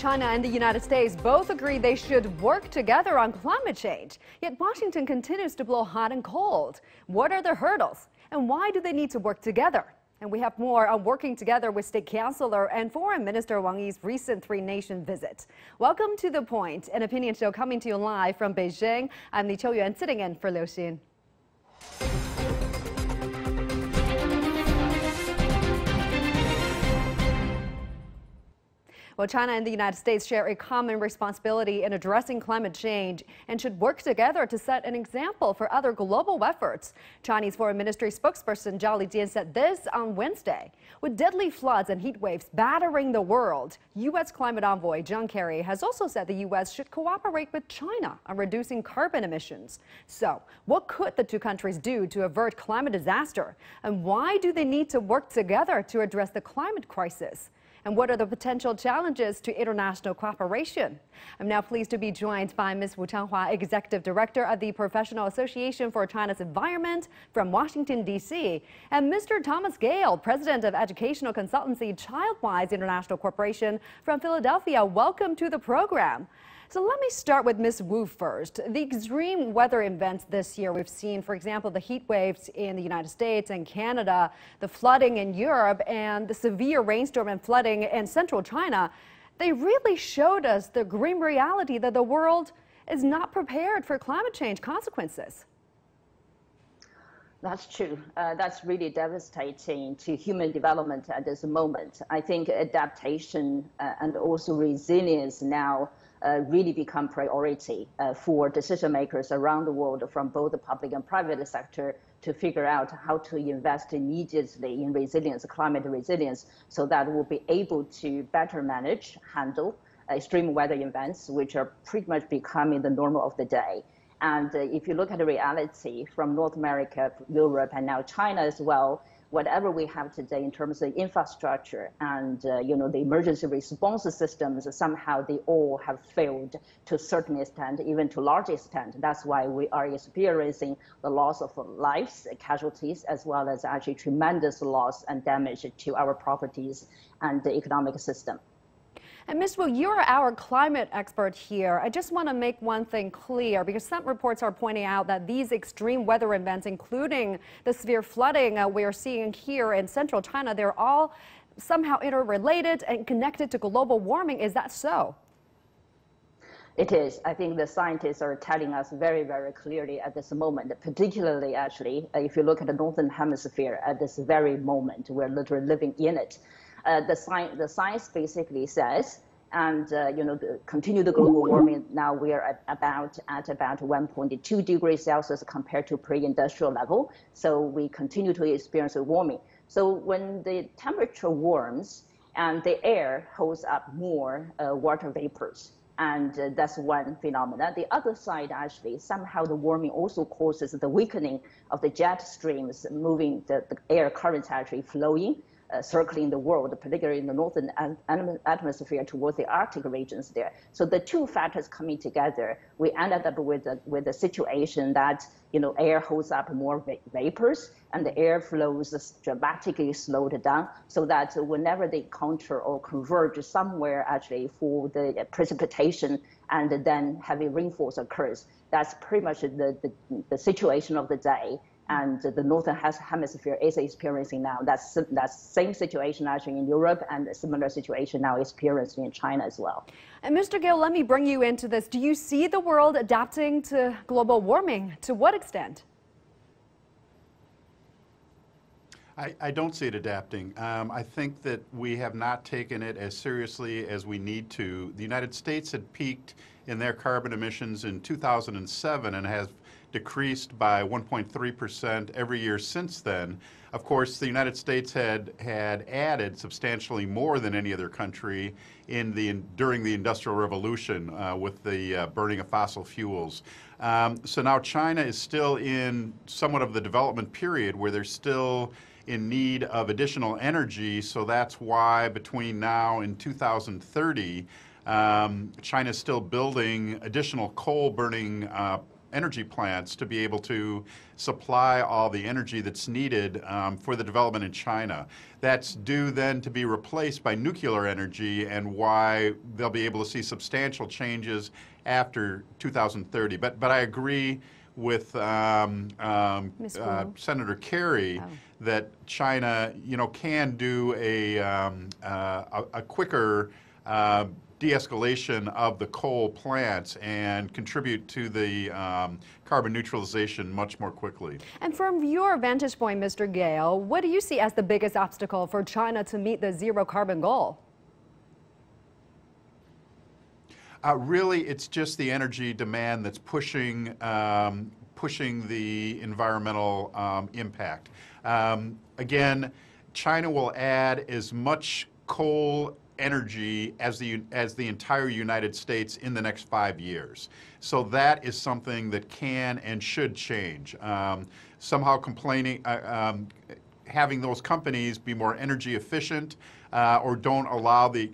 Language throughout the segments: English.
China and the United States both agree they should work together on climate change. Yet Washington continues to blow hot and cold. What are the hurdles? And why do they need to work together? And we have more on working together with State Councilor and Foreign Minister Wang Yi's recent three-nation visit. Welcome to The Point, an opinion show coming to you live from Beijing. I'm Li Qiuyuan, sitting in for Liu Xin. Well, China and the United States share a common responsibility in addressing climate change and should work together to set an example for other global efforts. Chinese Foreign Ministry spokesperson Gehl said this on Wednesday. With deadly floods and heat waves battering the world, U.S. climate envoy John Kerry has also said the U.S. should cooperate with China on reducing carbon emissions. So, what could the two countries do to avert climate disaster? And why do they need to work together to address the climate crisis? And what are the potential challenges to international cooperation? I'm now pleased to be joined by Ms. Changhua, Executive Director of the Professional Association for China's Environment from Washington, D.C., and Mr. Thomas Gehl, President of educational consultancy ChildWise International Corporation from Philadelphia. Welcome to the program. So let me start with Ms. Wu first. The extreme weather events this year we've seen, for example, the heat waves in the United States and Canada, the flooding in Europe, and the severe rainstorm and flooding in central China, they really showed us the grim reality that the world is not prepared for climate change consequences. That's true. That's really devastating to human development at this moment. I think adaptation and also resilience now really become priority for decision makers around the world from both the public and private sector to figure out how to invest immediately in resilience, climate resilience, so that we'll be able to better manage, handle extreme weather events, which are pretty much becoming the normal of the day. And if you look at the reality from North America, Europe, and now China as well, whatever we have today in terms of infrastructure and the emergency response systems, somehow they all have failed to a certain extent, even to a large extent. That's why we are experiencing the loss of lives, casualties, as well as actually tremendous loss and damage to our properties and the economic system. And Ms. Wu, you're our climate expert here. I just want to make one thing clear, because some reports are pointing out that these extreme weather events, including the severe flooding we're seeing here in central China, they're all somehow interrelated and connected to global warming. Is that so? It is. I think the scientists are telling us very, very clearly at this moment, particularly actually, if you look at the Northern Hemisphere at this very moment, we're literally living in it. The science basically says, and continue the global warming. Now we are at about 1.2 degrees Celsius compared to pre-industrial level. So we continue to experience warming. So when the temperature warms and the air holds up more water vapors, and that's one phenomenon. The other side, actually, somehow the warming also causes the weakening of the jet streams, moving the air currents actually flowing. Circling the world, particularly in the northern atmosphere towards the Arctic regions there. So the two factors coming together, we ended up with a situation that air holds up more vapors and the air flows dramatically slowed down, so that whenever they encounter or converge somewhere actually for the precipitation and then heavy rainfalls occurs. That's pretty much the situation of the day. And the Northern Hemisphere is experiencing now. That's same situation actually in Europe, and a similar situation now experienced in China as well. And Mr. Gehl, let me bring you into this. Do you see the world adapting to global warming? To what extent? I don't see it adapting. I think that we have not taken it as seriously as we need to. The United States had peaked in their carbon emissions in 2007 and has decreased by 1.3% every year since then. Of course, the United States had added substantially more than any other country during the Industrial Revolution with the burning of fossil fuels. So now China is still in somewhat of the development period where they're still in need of additional energy. So that's why between now and 2030, China is still building additional coal-burning energy plants to be able to supply all the energy that's needed for the development in China. That's due then to be replaced by nuclear energy, and why they'll be able to see substantial changes after 2030. But I agree with Senator Kerry that China, can do a quicker de-escalation of the coal plants and contribute to the carbon neutralization much more quickly. And from your vantage point, Mr. Gehl, what do you see as the biggest obstacle for China to meet the zero carbon goal? Really, it's just the energy demand that's pushing the environmental impact. Again, China will add as much coal energy as the entire United States in the next 5 years. So that is something that can and should change. Somehow having those companies be more energy efficient, or don't allow the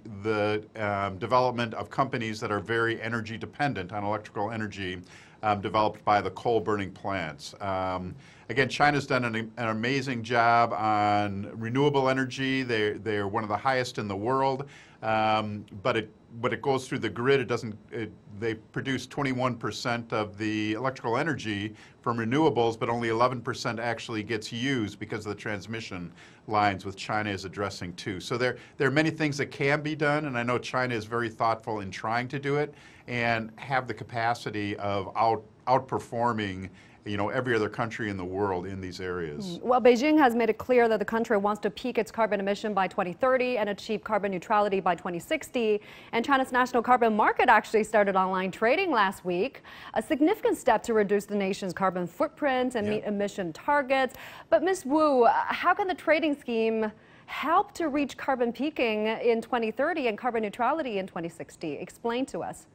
development of companies that are very energy dependent on electrical energy developed by the coal burning plants. Again, China's done an amazing job on renewable energy. They're one of the highest in the world, but it goes through the grid. They produce 21% of the electrical energy from renewables, but only 11% actually gets used because of the transmission lines, which China is addressing too. So there are many things that can be done, and I know China is very thoughtful in trying to do it and have the capacity of outperforming every other country in the world in these areas. Well, Beijing has made it clear that the country wants to peak its carbon emission by 2030 and achieve carbon neutrality by 2060. And China's national carbon market actually started online trading last week, a significant step to reduce the nation's carbon footprint and meet emission targets. But Ms. Wu, how can the trading scheme help to reach carbon peaking in 2030 and carbon neutrality in 2060? Explain to us.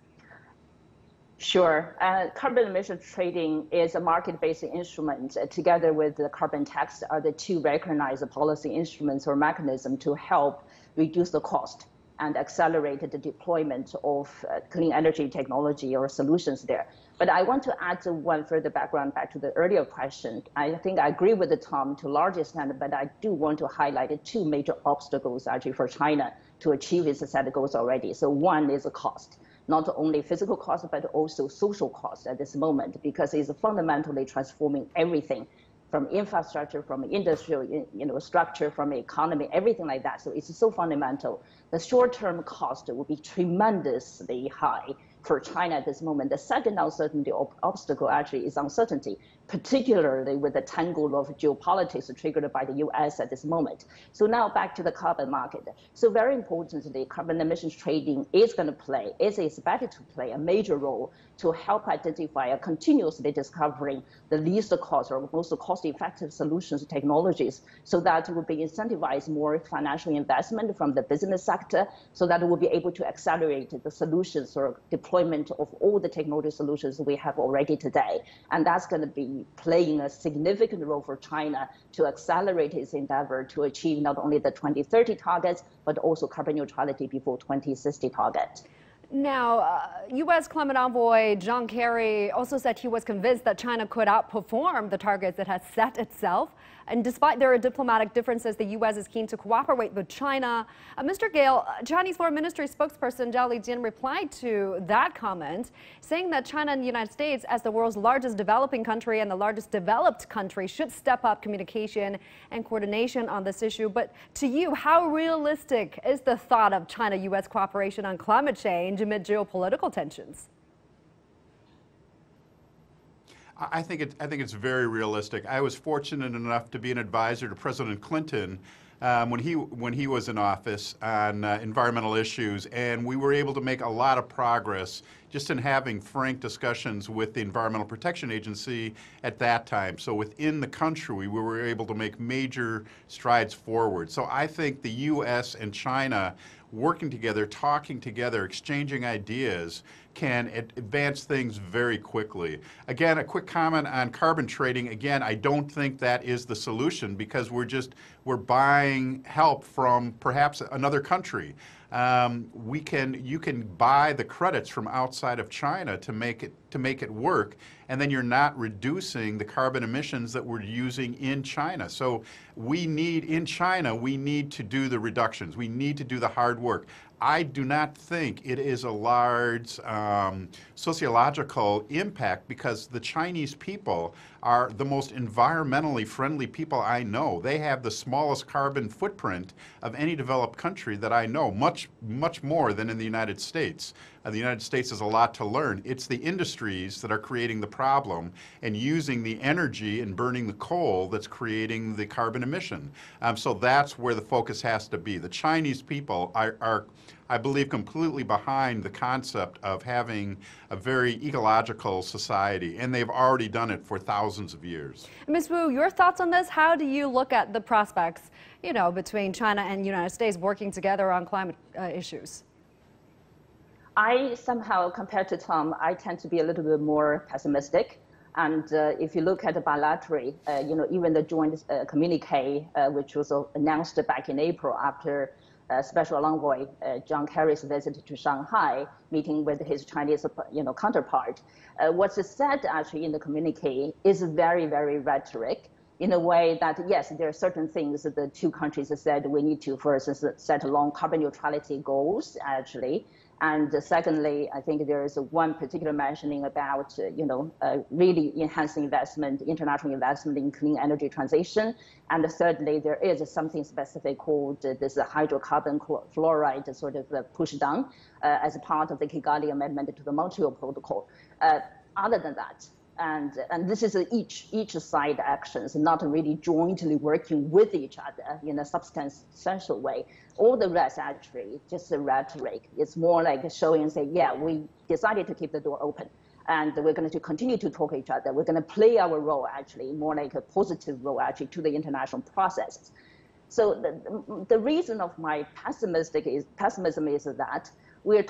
Sure. Carbon emission trading is a market-based instrument. Together with the carbon tax are the two recognized policy instruments or mechanisms to help reduce the cost and accelerate the deployment of clean energy technology or solutions there. But I want to add one further background back to the earlier question. I think I agree with Tom to a large extent, but I do want to highlight two major obstacles actually for China to achieve its set goals already. So one is the cost. Not only physical cost, but also social cost at this moment, because it's fundamentally transforming everything from infrastructure, from industrial structure, from economy, everything like that. So it's so fundamental. The short-term cost will be tremendously high for China at this moment. The second uncertainty obstacle actually is uncertainty, particularly with the tangle of geopolitics triggered by the US at this moment. So now back to the carbon market. So very importantly, carbon emissions trading is expected to play a major role to help identify and continuously discovering the least cost or most cost-effective solutions, technologies, so that it will be incentivized more financial investment from the business sector, so that it will be able to accelerate the solutions or deployment of all the technology solutions we have already today. And that's going to be playing a significant role for China to accelerate its endeavor to achieve not only the 2030 targets, but also carbon neutrality before 2060 target. Now, U.S. climate envoy John Kerry also said he was convinced that China could outperform the targets it has set itself. And despite their diplomatic differences, the U.S. is keen to cooperate with China. Mr. Gehl, Chinese Foreign Ministry spokesperson Jian replied to that comment, saying that China and the United States, as the world's largest developing country and the largest developed country, should step up communication and coordination on this issue. But to you, how realistic is the thought of China-U.S. cooperation on climate change amid geopolitical tensions? I think it's very realistic. I was fortunate enough to be an advisor to President Clinton when he was in office on environmental issues, and we were able to make a lot of progress just in having frank discussions with the Environmental Protection Agency at that time. So within the country, we were able to make major strides forward. So I think the U.S. and China working together, talking together, exchanging ideas can advance things very quickly. Again, a quick comment on carbon trading. Again, I don't think that is the solution, because we're buying help from perhaps another country. you can buy the credits from outside of China to make it work, and then you're not reducing the carbon emissions that we're using in China. So we need to do the reductions. We need to do the hard work. I do not think it is a large sociological impact, because the Chinese people are the most environmentally friendly people I know. They have the smallest carbon footprint of any developed country that I know, much more than in the United States. The United States has a lot to learn. It's the industries that are creating the problem and using the energy and burning the coal that's creating the carbon emission. So that's where the focus has to be. The Chinese people are, I believe, completely behind the concept of having a very ecological society, and they've already done it for thousands of years. Ms. Wu, your thoughts on this? How do you look at the prospects, between China and the United States working together on climate issues? I somehow, compared to Tom, I tend to be a little bit more pessimistic. And if you look at the bilateral, even the joint communique, which was announced back in April after Special Envoy John Kerry's visit to Shanghai, meeting with his Chinese counterpart, what's said actually in the communique is very, very rhetoric, in a way that, yes, there are certain things that the two countries have said we need to, for instance, set long carbon neutrality goals, actually. And secondly, I think there is one particular mentioning about, really enhancing investment, international investment in clean energy transition. And thirdly, there is something specific called this hydrocarbon fluoride sort of push down as a part of the Kigali Amendment to the Montreal Protocol. Other than that, and this is each side actions, not really jointly working with each other in a substantial way. All the rest actually just a rhetoric. It's more like showing and say, yeah, we decided to keep the door open, and we're going to continue to talk to each other. We're going to play our role, actually, more like a positive role, actually, to the international process. So the reason of my pessimism is that we're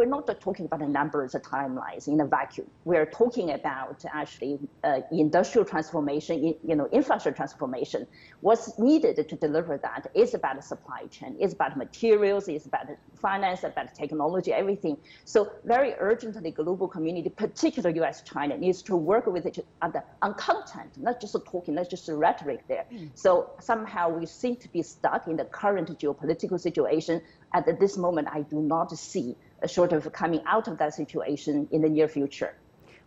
not just talking about the numbers or timelines in a vacuum. We're talking about actually industrial transformation, infrastructure transformation. What's needed to deliver that is about the supply chain, it's about materials, it's about finance, about technology, everything. So very urgently, global community, particularly US, China, needs to work with each other on content, not just talking, not just rhetoric there. So somehow we seem to be stuck in the current geopolitical situation. At this moment, I do not see a sort of coming out of that situation in the near future.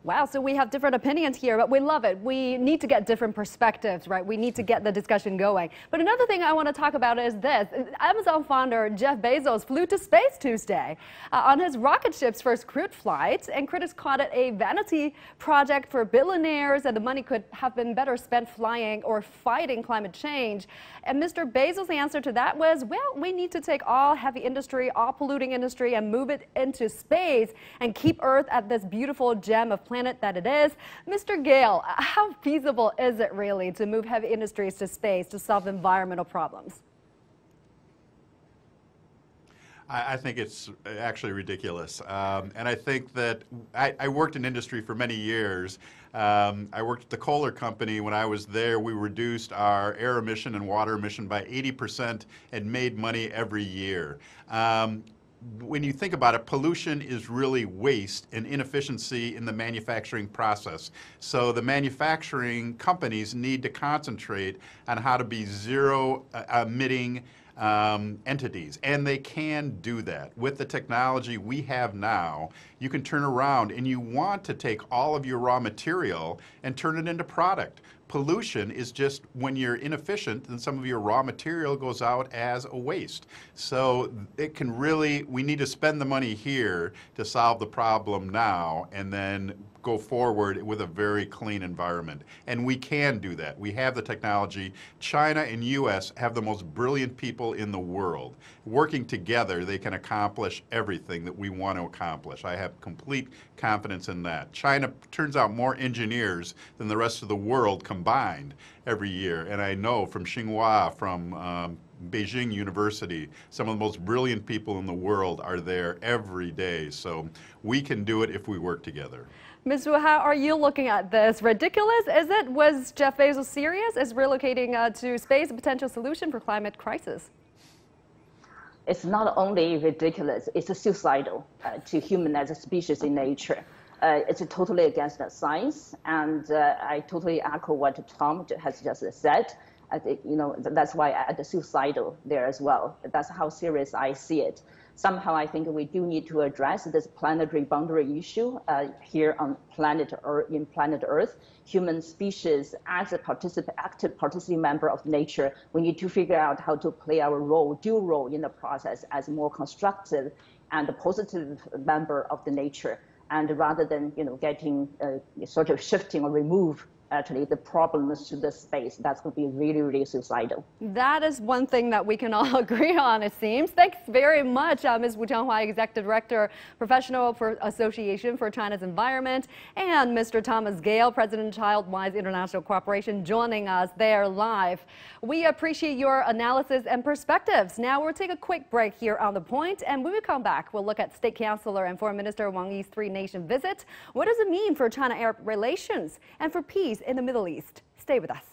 Wow, so we have different opinions here, but we love it. We need to get different perspectives, right? We need to get the discussion going. But another thing I want to talk about is this. Amazon founder Jeff Bezos flew to space Tuesday on his rocket ship's first crewed flight, and critics called it a vanity project for billionaires, and the money could have been better spent flying or fighting climate change. And Mr. Bezos' answer to that was, well, we need to take all heavy industry, all polluting industry, and move it into space and keep Earth at this beautiful gem of planet that it is. Mr. Gehl, how feasible is it really to move heavy industries to space to solve environmental problems? I think it's actually ridiculous. And I think that I worked in industry for many years. I worked at the Kohler Company. When I was there, we reduced our air emission and water emission by 80% and made money every year. When you think about it, pollution is really waste and inefficiency in the manufacturing process. So the manufacturing companies need to concentrate on how to be zero emitting entities, and they can do that. With the technology we have now, you can turn around and you want to take all of your raw material and turn it into product. Pollution is just when you're inefficient, then some of your raw material goes out as a waste. So it can really, we need to spend the money here to solve the problem now and then go forward with a very clean environment. And we can do that. We have the technology. China and US have the most brilliant people in the world. Working together, they can accomplish everything that we want to accomplish. I have complete confidence in that. China turns out more engineers than the rest of the world combined every year. And I know from Changhua, from Beijing University, some of the most brilliant people in the world are there every day. So we can do it if we work together. Ms. Wu, how are you looking at this? Ridiculous, is it? Was Jeff Bezos serious? Is relocating to space a potential solution for climate crisis? It's not only ridiculous, it's suicidal to human as a species in nature. It's totally against the science, and I totally echo what Tom has just said. I think, that's why I add suicidal there as well. That's how serious I see it. Somehow I think we do need to address this planetary boundary issue here on planet Earth. Human species, as a active participating member of nature, we need to figure out how to play our dual role in the process as a more constructive and a positive member of the nature. And rather than getting sort of shifting or remove actually the problems to the space, that's going to be really, really suicidal. That is one thing that we can all agree on, it seems. Thanks very much, Ms. Wu Changhua, Executive Director, Professional Association for China's Environment, and Mr. Thomas Gehl, President of ChildWise International Corporation, joining us there live. We appreciate your analysis and perspectives. Now we'll take a quick break here on The Point, and when we come back, we'll look at State Councilor and Foreign Minister Wang Yi's three-nation visit. What does it mean for China-Arab relations and for peace in the Middle East? Stay with us.